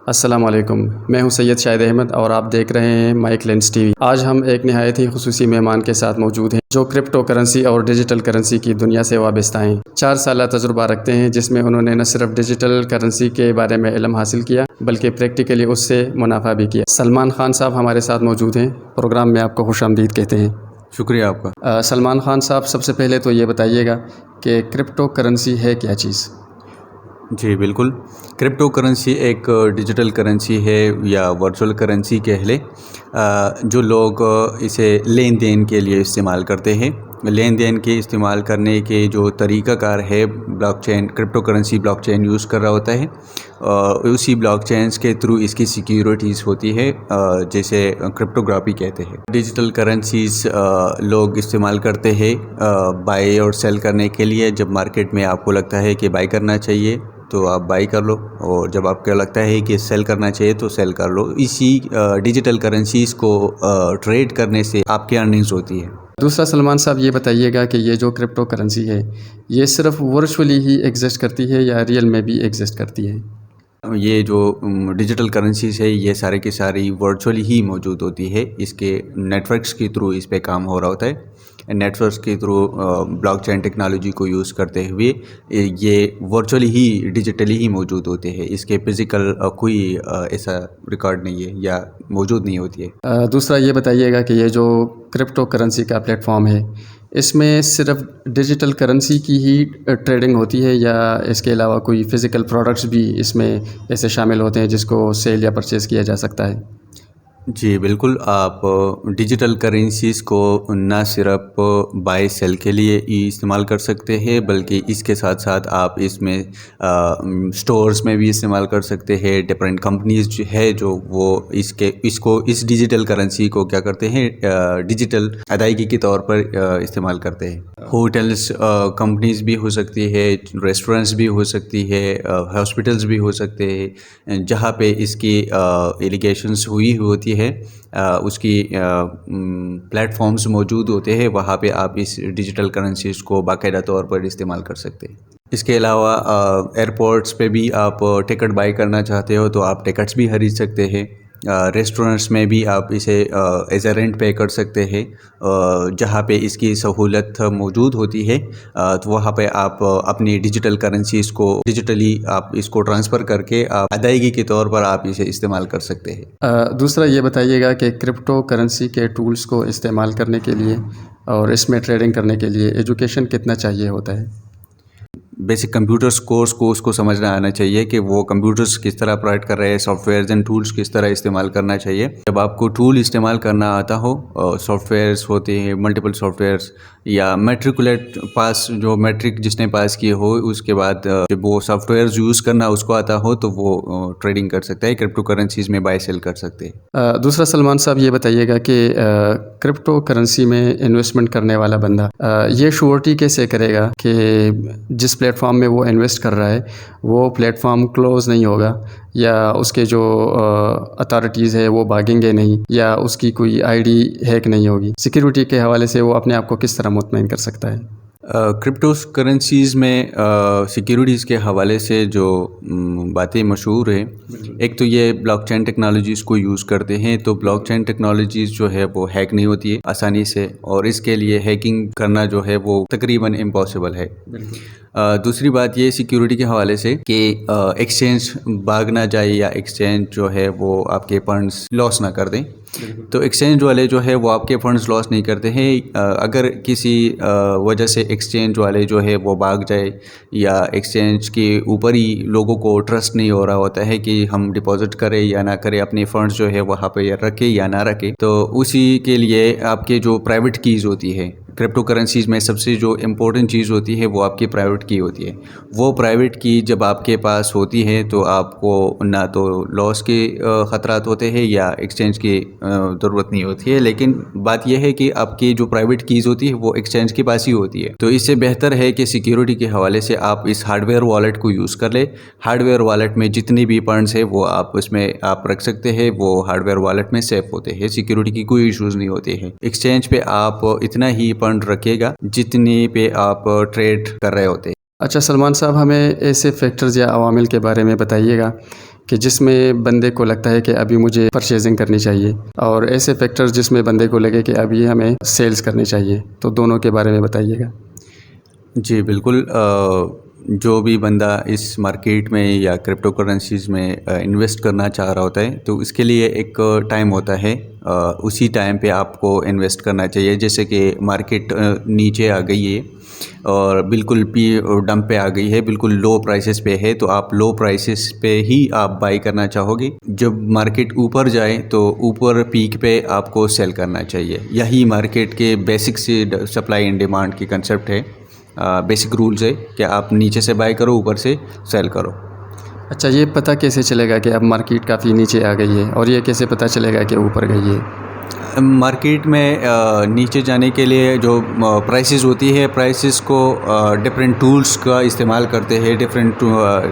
अस्सलाम वालेकुम। मैं हूं सैयद शाहिद अहमद और आप देख रहे हैं माइक लेंस टीवी। आज हम एक नहायत ही खुसूसी मेहमान के साथ मौजूद हैं जो क्रिप्टो करेंसी और डिजिटल करेंसी की दुनिया से वाबस्ता हैं। 4 साल तजुर्बा रखते हैं जिसमें उन्होंने न सिर्फ डिजिटल करेंसी के बारे में इल्म हासिल किया बल्कि प्रैक्टिकली उससे मुनाफा भी किया। सलमान खान साहब हमारे साथ मौजूद हैं। प्रोग्राम में आपको खुशामदीद कहते हैं। शुक्रिया आपका। सलमान खान साहब, सबसे पहले तो ये बताइएगा कि क्रिप्टो करेंसी है क्या चीज़? जी बिल्कुल, क्रिप्टो करेंसी एक डिजिटल करेंसी है या वर्चुअल करेंसी कह लें, जो लोग इसे लेन देन के लिए इस्तेमाल करते हैं। लेन देन के इस्तेमाल करने के जो तरीक़ाकार है, blockchain, crypto currency blockchain use कर रहा होता है। उसी ब्लॉकचेन्स के थ्रू इसकी सिक्योरिटीज़ होती है, जैसे क्रिप्टोग्राफी कहते हैं। डिजिटल करेंसीज़ लोग इस्तेमाल करते हैं बाय और सेल करने के लिए। जब मार्केट में आपको लगता है कि बाय करना चाहिए तो आप बाई कर लो, और जब आपको लगता है कि सेल करना चाहिए तो सेल कर लो। इसी डिजिटल करेंसीज़ को ट्रेड करने से आपकी अर्निंग्स होती है। दूसरा, सलमान साहब ये बताइएगा कि ये जो क्रिप्टो करेंसी है ये सिर्फ वर्चुअली ही एग्जिस्ट करती है या रियल में भी एग्जिस्ट करती है? ये जो डिजिटल करेंसीज़ है ये सारे की सारी वर्चुअली ही मौजूद होती है। इसके नेटवर्क्स के थ्रू इस पे काम हो रहा होता है। नेटवर्क्स के थ्रू ब्लॉकचेन टेक्नोलॉजी को यूज़ करते हुए ये वर्चुअली ही डिजिटली ही मौजूद होते हैं। इसके फिज़िकल कोई ऐसा रिकॉर्ड नहीं है या मौजूद नहीं होती है। दूसरा ये बताइएगा कि ये जो क्रिप्टो करेंसी का प्लेटफॉर्म है इसमें सिर्फ डिजिटल करेंसी की ही ट्रेडिंग होती है या इसके अलावा कोई फ़िज़िकल प्रोडक्ट्स भी इसमें ऐसे शामिल होते हैं जिसको सेल या परचेज़ किया जा सकता है? जी बिल्कुल, आप डिजिटल करेंसीज़ को ना सिर्फ बाय सेल के लिए ही इस्तेमाल कर सकते हैं, बल्कि इसके साथ साथ आप इसमें स्टोर्स में भी इस्तेमाल कर सकते हैं। डिफरेंट कंपनीज़ जो है जो वो इस डिजिटल करेंसी को क्या करते हैं, डिजिटल अदायगी के तौर पर इस्तेमाल करते हैं। होटल्स कंपनीज़ भी हो सकती है, रेस्टोरेंट्स भी हो सकती है, हॉस्पिटल्स भी हो सकते हैं। जहाँ पे इसकी एलिगेशंस हुई होती है उसकी प्लेटफॉर्म्स मौजूद होते हैं, वहाँ पे आप इस डिजिटल करेंसीज़ को बाकायदा तौर पर इस्तेमाल कर सकते हैं। इसके अलावा एयरपोर्ट्स पे भी आप टिकट बाई करना चाहते हो तो आप टिकट्स भी खरीद सकते हैं। रेस्टोरेंट्स में भी आप इसे एज अ रेंट पे कर सकते हैं। जहाँ पे इसकी सहूलत मौजूद होती है तो वहाँ पे आप अपनी डिजिटल करेंसीज़ को डिजिटली आप इसको ट्रांसफ़र करके आप अदायगी के तौर पर आप इसे इस्तेमाल कर सकते हैं। दूसरा ये बताइएगा कि क्रिप्टो करेंसी के टूल्स को इस्तेमाल करने के लिए और इसमें ट्रेडिंग करने के लिए एजुकेशन कितना चाहिए होता है? बेसिक कंप्यूटर्स कोर्स को उसको समझना आना चाहिए कि वो कंप्यूटर्स किस तरह ऑपरेट कर रहे हैं, सॉफ्टवेयर्स एंड टूल्स किस तरह इस्तेमाल करना चाहिए। जब आपको टूल इस्तेमाल करना आता हो, सॉफ्टवेयर्स होते हैं मल्टीपल सॉफ्टवेयर्स, या मैट्रिकुलेट पास, जो मैट्रिक जिसने पास किए हो उसके बाद जब वो सॉफ्टवेयर्स यूज़ करना उसको आता हो तो वो ट्रेडिंग कर सकता है, क्रिप्टो करेंसीज़ में बाय सेल कर सकते हैं। दूसरा, सलमान साहब ये बताइएगा कि क्रिप्टो करेंसी में इन्वेस्टमेंट करने वाला बंदा ये श्योरिटी कैसे करेगा कि जिस प्लेटफॉर्म में वो इन्वेस्ट कर रहा है वो प्लेटफॉर्म क्लोज़ नहीं होगा या उसके जो अथॉरिटीज़ है वो भागेंगे नहीं या उसकी कोई आईडी हैक नहीं होगी? सिक्योरिटी के हवाले से वो अपने आप को किस तरह मुतमईन कर सकता है? क्रिप्टो करेंसीज़ में सिक्योरिटीज़ के हवाले से जो बातें मशहूर हैं, एक तो ये ब्लॉकचेन टेक्नोलॉजीज़ को यूज़ करते हैं, तो ब्लॉकचेन टेक्नोलॉजीज़ जो है वो हैक नहीं होती है आसानी से, और इसके लिए हैकिंग करना जो है वो तकरीबन इम्पॉसिबल है। दूसरी बात ये सिक्योरिटी के हवाले से कि एक्सचेंज भाग ना जाए या एक्सचेंज जो है वो आपके फंड्स लॉस ना कर दें। तो एक्सचेंज वाले जो है वो आपके फंड्स लॉस नहीं करते हैं। अगर किसी वजह से एक्सचेंज वाले जो है वो भाग जाए या एक्सचेंज के ऊपर ही लोगों को ट्रस्ट नहीं हो रहा होता है कि हम डिपॉजिट करें या ना करें, अपने फंड्स जो है वहाँ पे रखें या ना रखें, तो उसी के लिए आपके जो प्राइवेट कीज़ होती है क्रिप्टो करेंसीज़ में सबसे जो इम्पोर्टेंट चीज़ होती है वो आपकी प्राइवेट की होती है। वो प्राइवेट की जब आपके पास होती है तो आपको ना तो लॉस के ख़तरात होते हैं या एक्सचेंज की ज़रूरत नहीं होती है। लेकिन बात यह है कि आपकी जो प्राइवेट कीज़ होती है वो एक्सचेंज के पास ही होती है। तो इससे बेहतर है कि सिक्योरिटी के हवाले से आप इस हार्डवेयर वॉलेट को यूज़ कर ले। हार्डवेयर वॉलेट में जितनी भी फंड्स है वो आप उसमें आप रख सकते हैं, वो हार्डवेयर वॉलेट में सेफ होते हैं, सिक्योरिटी की कोई इशूज़ नहीं होते हैं। एक्सचेंज पे आप इतना ही फंड रखिएगा जितनी पे आप ट्रेड कर रहे होते हैं। अच्छा सलमान साहब, हमें ऐसे फैक्टर्स या अवामिल के बारे में बताइएगा कि जिसमें बंदे को लगता है कि अभी मुझे परचेजिंग करनी चाहिए, और ऐसे फैक्टर्स जिसमें बंदे को लगे कि अभी हमें सेल्स करनी चाहिए, तो दोनों के बारे में बताइएगा। जी बिल्कुल, जो भी बंदा इस मार्केट में या क्रिप्टो करेंसीज़ में इन्वेस्ट करना चाह रहा होता है तो इसके लिए एक टाइम होता है, उसी टाइम पे आपको इन्वेस्ट करना चाहिए। जैसे कि मार्केट नीचे आ गई है और बिल्कुल डंप पे आ गई है, बिल्कुल लो प्राइसेस पे है, तो आप लो प्राइसेस पे ही आप बाई करना चाहोगे। जब मार्केट ऊपर जाए तो ऊपर पीक पे आपको सेल करना चाहिए। यही मार्केट के बेसिक से सप्लाई एंड डिमांड की कंसेप्ट है, बेसिक रूल्स है कि आप नीचे से बाय करो, ऊपर से सेल करो। अच्छा, ये पता कैसे चलेगा कि अब मार्केट काफ़ी नीचे आ गई है, और ये कैसे पता चलेगा कि ऊपर गई है? मार्केट में नीचे जाने के लिए जो प्राइसेस होती है, प्राइसेस को डिफरेंट टूल्स का इस्तेमाल करते हैं, डिफरेंट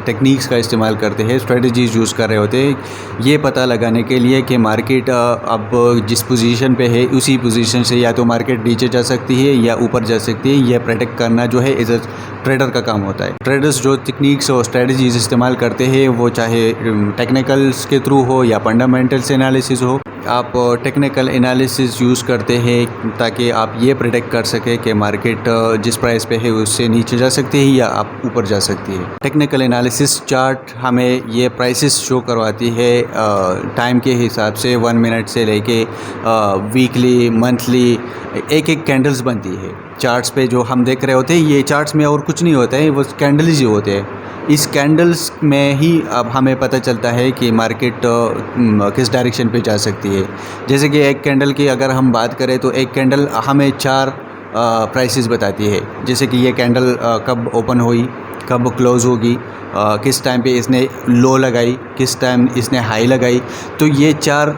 टेक्निक्स का इस्तेमाल करते हैं, स्ट्रेटजीज यूज़ कर रहे होते हैं ये पता लगाने के लिए कि मार्केट अब जिस पोजीशन पे है उसी पोजीशन से या तो मार्केट नीचे जा सकती है या ऊपर जा सकती है। यह प्रेडिक्ट करना जो है एज अ ट्रेडर का काम होता है। ट्रेडर्स जो टेक्निक्स और स्ट्रेटजीज इस्तेमाल करते हैं वो चाहे टेक्निकल्स के थ्रू हो या फंडामेंटल्स एनालिसिस हो, आप टेक्निकल एनालिसिस यूज़ करते हैं ताकि आप ये प्रेडिक्ट कर सकें कि मार्केट जिस प्राइस पे है उससे नीचे जा सकती है या आप ऊपर जा सकती है। टेक्निकल एनालिसिस चार्ट हमें ये प्राइसेस शो करवाती है टाइम के हिसाब से, 1 मिनट से लेके वीकली, मंथली, एक कैंडल्स बनती है चार्ट्स पे जो हम देख रहे होते हैं। ये चार्ट्स में और कुछ नहीं होता है, वो कैंडल्स ही होते हैं। इस कैंडल्स में ही अब हमें पता चलता है कि मार्केट किस डायरेक्शन पे जा सकती है। जैसे कि एक कैंडल की अगर हम बात करें तो एक कैंडल हमें 4 प्राइसेस बताती है। जैसे कि ये कैंडल कब ओपन हुई, कब क्लोज़ होगी, किस टाइम पे इसने लो लगाई, किस टाइम इसने हाई लगाई। तो ये 4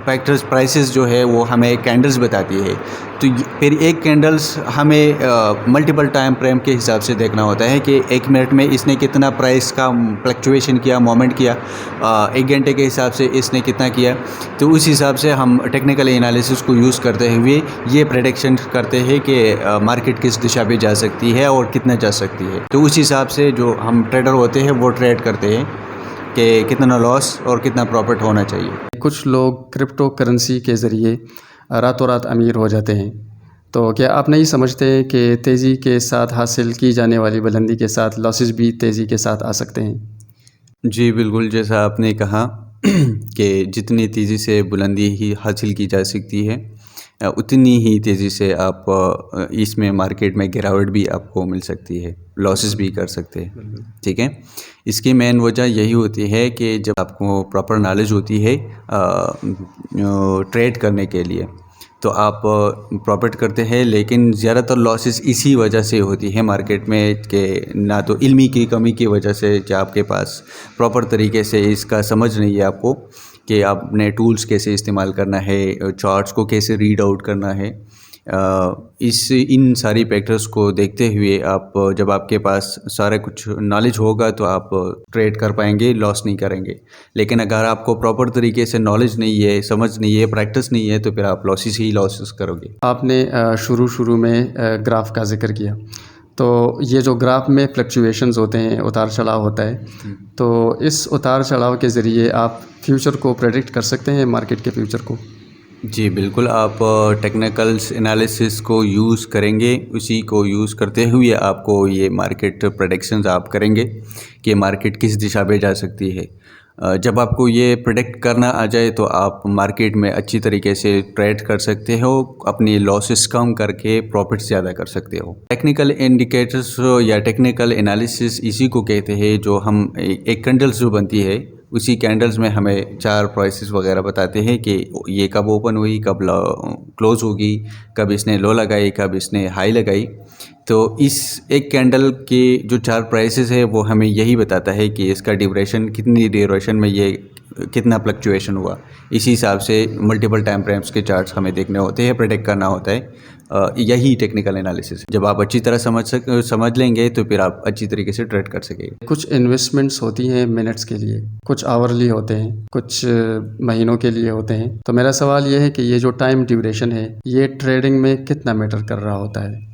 फैक्टर्स प्राइसेस जो है वो हमें कैंडल्स बताती है। तो फिर एक कैंडल्स हमें मल्टीपल टाइम फ्रेम के हिसाब से देखना होता है कि 1 मिनट में इसने कितना प्राइस का फ्लक्चुएशन किया, मोमेंट किया, 1 घंटे के हिसाब से इसने कितना किया। तो उस हिसाब से हम टेक्निकल एनालिसिस को यूज़ करते हुए ये प्रेडिक्शन करते हैं कि मार्केट किस दिशा पे जा सकती है और कितना जा सकती है। तो उस हिसाब से जो हम ट्रेडर होते हैं वो ट्रेड करते हैं कि कितना लॉस और कितना प्रॉफिट होना चाहिए। कुछ लोग क्रिप्टो करेंसी के ज़रिए रातों रात अमीर हो जाते हैं, तो क्या आप नहीं समझते कि तेज़ी के साथ हासिल की जाने वाली बुलंदी के साथ लॉसेस भी तेज़ी के साथ आ सकते हैं? जी बिल्कुल, जैसा आपने कहा कि जितनी तेज़ी से बुलंदी ही हासिल की जा सकती है उतनी ही तेज़ी से आप इसमें मार्केट में गिरावट भी आपको मिल सकती है, लॉसेस भी कर सकते हैं। ठीक है, इसकी मेन वजह यही होती है कि जब आपको प्रॉपर नॉलेज होती है ट्रेड करने के लिए तो आप प्रॉफिट करते हैं, लेकिन ज़्यादातर लॉसेस इसी वजह से होती है मार्केट में कि ना तो इल्मी की कमी की वजह से कि आपके पास प्रॉपर तरीके से इसका समझ नहीं है आपको कि आपने टूल्स कैसे इस्तेमाल करना है, चार्ट्स को कैसे रीड आउट करना है। इन सारी फैक्टर्स को देखते हुए आप जब आपके पास सारा कुछ नॉलेज होगा तो आप ट्रेड कर पाएंगे, लॉस नहीं करेंगे। लेकिन अगर आपको प्रॉपर तरीके से नॉलेज नहीं है, समझ नहीं है, प्रैक्टिस नहीं है तो फिर आप लॉसेस ही लॉसेस करोगे। आपने शुरू में ग्राफ का जिक्र किया, तो ये जो ग्राफ में फ्लक्चुएशंस होते हैं, उतार चढ़ाव होता है, तो इस उतार चढ़ाव के ज़रिए आप फ्यूचर को प्रेडिक्ट कर सकते हैं, मार्केट के फ्यूचर को? जी बिल्कुल, आप टेक्निकल्स एनालिसिस को यूज़ करेंगे, उसी को यूज़ करते हुए आपको ये मार्केट प्रेडिक्शंस आप करेंगे कि मार्केट किस दिशा पे जा सकती है। जब आपको ये प्रेडिक्ट करना आ जाए तो आप मार्केट में अच्छी तरीके से ट्रेड कर सकते हो, अपनी लॉसेस कम करके प्रॉफिट ज़्यादा कर सकते हो। टेक्निकल इंडिकेटर्स या टेक्निकल एनालिसिस इसी को कहते हैं जो हम एक कैंडल्स जो बनती है उसी कैंडल्स में हमें 4 प्राइसेस वगैरह बताते हैं कि ये कब ओपन हुई, कब क्लोज़ होगी, कब इसने लो लगाई, कब इसने हाई लगाई। तो इस एक कैंडल के जो 4 प्राइसेस है वो हमें यही बताता है कि इसका ड्यूरेशन कितनी ड्यूरेशन में ये कितना फ्लक्चुएशन हुआ। इसी हिसाब से मल्टीपल टाइम फ्रेम्स के चार्ट्स हमें देखने होते हैं, प्रेडिक्ट करना होता है। यही टेक्निकल एनालिसिस है। जब आप अच्छी तरह समझ लेंगे तो फिर आप अच्छी तरीके से ट्रेड कर सकेंगे। कुछ इन्वेस्टमेंट्स होती हैं मिनट्स के लिए, कुछ आवरली होते हैं, कुछ महीनों के लिए होते हैं। तो मेरा सवाल ये है कि ये जो टाइम ड्यूरेशन है ये ट्रेडिंग में कितना मैटर कर रहा होता है?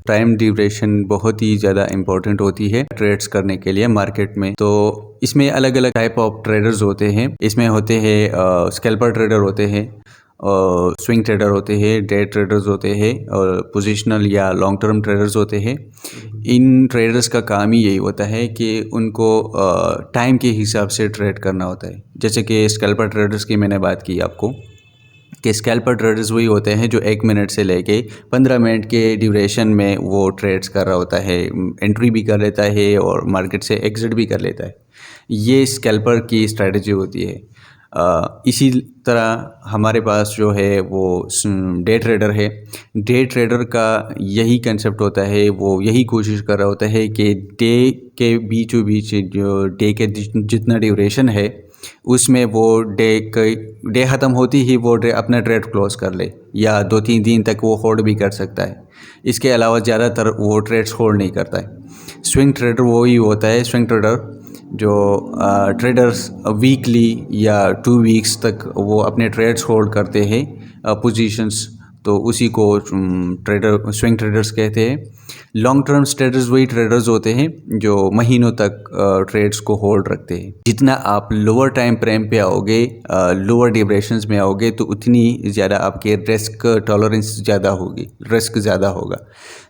टाइम ड्यूरेशन बहुत ही ज़्यादा इंपॉर्टेंट होती है ट्रेड्स करने के लिए मार्केट में। तो इसमें अलग अलग टाइप ऑफ ट्रेडर्स होते हैं। इसमें होते हैं स्कैल्पर ट्रेडर होते हैं, स्विंग ट्रेडर होते हैं, डे ट्रेडर्स होते हैं और पोजिशनल या लॉन्ग टर्म ट्रेडर्स होते हैं। इन ट्रेडर्स का काम ही यही होता है कि उनको टाइम के हिसाब से ट्रेड करना होता है। जैसे कि स्कैल्पर ट्रेडर्स की मैंने बात की आपको कि स्कैल्पर ट्रेडर्स वही होते हैं जो 1 मिनट से लेके 15 मिनट के ड्यूरेशन में वो ट्रेड्स कर रहा होता है, एंट्री भी कर लेता है और मार्केट से एग्जिट भी कर लेता है। ये स्कैल्पर की स्ट्रेटजी होती है। इसी तरह हमारे पास जो है वो डे ट्रेडर है। डे ट्रेडर का यही कंसेप्ट होता है, वो यही कोशिश कर रहा होता है कि डे के बीचों बीच जो डे के जितना ड्यूरेशन है उसमें वो डे ख़त्म होती ही वो अपना ट्रेड क्लोज कर ले, या 2-3 दिन तक वो होल्ड भी कर सकता है। इसके अलावा ज़्यादातर वो ट्रेड्स होल्ड नहीं करता है। स्विंग ट्रेडर वो ही होता है, स्विंग ट्रेडर जो ट्रेडर्स वीकली या 2 वीक्स तक वो अपने ट्रेड्स होल्ड करते हैं पोजीशंस, तो उसी को ट्रेडर स्विंग ट्रेडर्स कहते हैं। लॉन्ग टर्म ट्रेडर्स वही ट्रेडर्स होते हैं जो महीनों तक ट्रेड्स को होल्ड रखते हैं। जितना आप लोअर टाइम फ्रेम पे आओगे, लोअर ड्यूरेशंस में आओगे, तो उतनी ज़्यादा आपके रिस्क टॉलरेंस ज़्यादा होगी, रिस्क ज़्यादा होगा।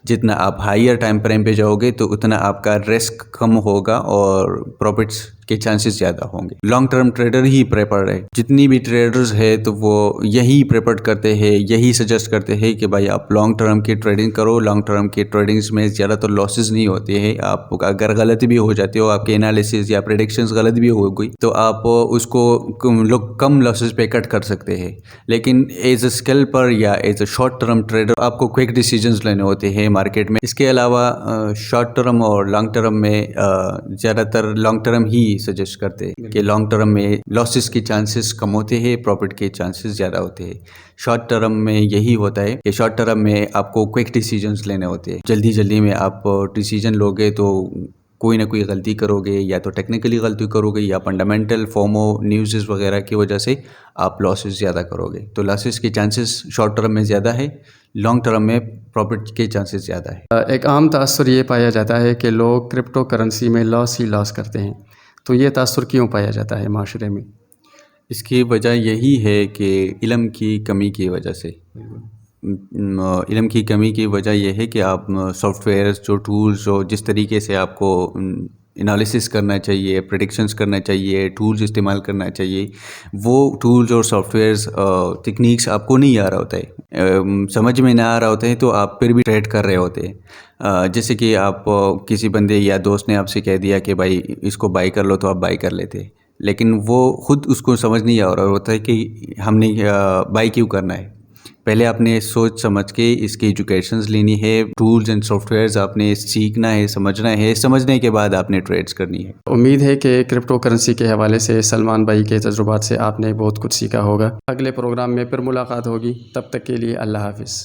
जितना आप हायर टाइम फ्रेम पे जाओगे तो उतना आपका रिस्क कम होगा और प्रॉफिट्स के चांसेस ज़्यादा होंगे। लॉन्ग टर्म ट्रेडर ही प्रेफर है। जितनी भी ट्रेडर्स है तो वो यही प्रेफर करते हैं, यही सजेस्ट करते हैं कि भाई आप लॉन्ग टर्म की ट्रेडिंग करो। लॉन्ग टर्म की ट्रेडिंग्स में ज़्यादातर लॉसेस नहीं होते हैं। आप अगर गलत भी हो जाते हो, आपके एनालिसिस या प्रेडिक्शंस गलत भी हो गई, तो आप उसको लोग कम लॉसेस पे कट कर सकते हैं। लेकिन एज अ स्कैल्पर या as a short term trader आपको क्विक डिसीजंस लेने होते हैं मार्केट में। इसके अलावा शॉर्ट टर्म और लॉन्ग टर्म में ज़्यादातर लॉन्ग टर्म ही सजेस्ट करते हैं कि लॉन्ग टर्म में लॉसेस के चांसेस कम होते हैं, प्रॉफिट के चांसेस ज़्यादा होते हैं। शॉर्ट टर्म में यही होता है कि शॉर्ट टर्म में आपको क्विक डिसीजंस लेने होते हैं। जल्दी में आप डिसीजन लोगे तो कोई ना कोई गलती करोगे, या तो टेक्निकली गलती करोगे या फंडामेंटल फोमो न्यूज़ वगैरह की वजह से आप लॉसेस ज़्यादा करोगे। तो लॉसेस के चांसेस शॉर्ट टर्म में ज़्यादा है, लॉन्ग टर्म में प्रॉफिट के चांसेस ज़्यादा है। एक आम तासुर ये पाया जाता है कि लोग क्रिप्टो करेंसी में लॉस ही लॉस करते हैं, तो ये तासुर क्यों पाया जाता है माशरे में? इसकी वजह यही है कि इल्म की कमी की वजह से। इल्म की कमी की वजह यह है कि आप सॉफ्टवेयर्स जो टूल्स जो जिस तरीके से आपको एनालिसिस करना चाहिए, प्रेडिक्शंस करना चाहिए, टूल्स इस्तेमाल करना चाहिए, वो टूल्स और सॉफ्टवेयर्स टेक्निक्स आपको नहीं आ रहा होता है, समझ में ना आ रहा होता है, तो आप फिर भी ट्रेड कर रहे होते हैं। जैसे कि आप किसी बंदे या दोस्त ने आपसे कह दिया कि भाई इसको बाई कर लो, तो आप बाई कर लेते, लेकिन वो खुद उसको समझ नहीं आ रहा होता है कि हमने बाई क्यों करना है। पहले आपने सोच समझ के इसकी एजुकेशंस लेनी है, टूल्स एंड सॉफ्टवेयर्स आपने सीखना है, समझने के बाद आपने ट्रेड्स करनी है। उम्मीद है कि क्रिप्टो करेंसी के हवाले से सलमान भाई के तजुर्बात से आपने बहुत कुछ सीखा होगा। अगले प्रोग्राम में फिर मुलाकात होगी, तब तक के लिए अल्लाह हाफिज़।